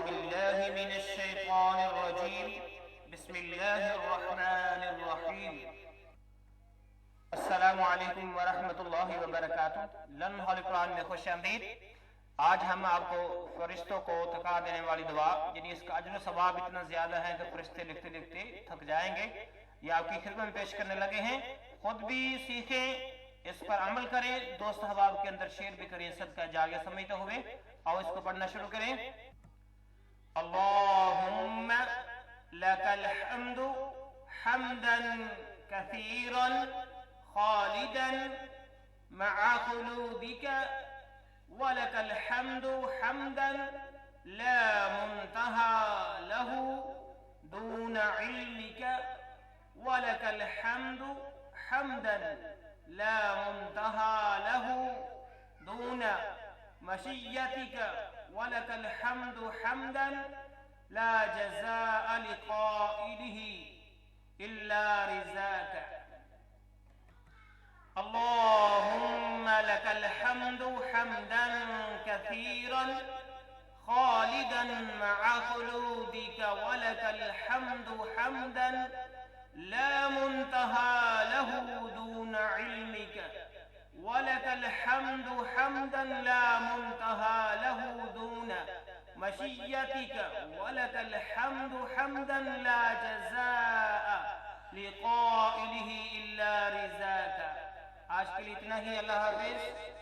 बिल्लाहि मिनश शैतानिर रजीम बिस्मिल्लाहिर रहमानिर रहीम। अस्सलामु अलैकुम व रहमतुल्लाहि व बरकातुहू। लम्हा कुरान में खुशामदीद। आज हम आपको फरिश्तों को थका देने वाली दुआ, यानी इसका अजर सवाब इतना ज्यादा है कि फरिश्ते लिखते लिखते थक जाएंगे, ये आपकी खिदमत में पेश करने लगे हैं। खुद भी सीखें, इस पर अमल करें, दोस्त अहबाब के अंदर शेयर भी करें, सदका जारिया समझते हुए। और इसको पढ़ना शुरू करें। अल्लाहुम्मा लकल हम्दु हम्दन कसीरन खालिदन मअ खुलूदिका वलकल हम्दु हम्दन ला मुंतहा लहू दून इल्मिका वलकल हम्दु हम्दन ला मुंतहा लहू दून मशियतिका वलकल हम्दु हम्दन ला जज़ाअ लिक़ाइलिही इल्ला रिज़ाका। अल्लाहुम्मा लकल हम्दु हम्दन कसीरन खालिदन मअ खुलूदिका वलकल हम्दु हम्दन ला मुंतहा लहू दून इल्मिका वलकल हम्दु हम्दन ला मुंतहा लहू दून मशियतिका वलकल हम्दु हम्दन ला जज़ाअ लिक़ाइलिही इल्ला रिज़ाका। आज के लिए इतना ही। अल्लाह हाफ़िज़।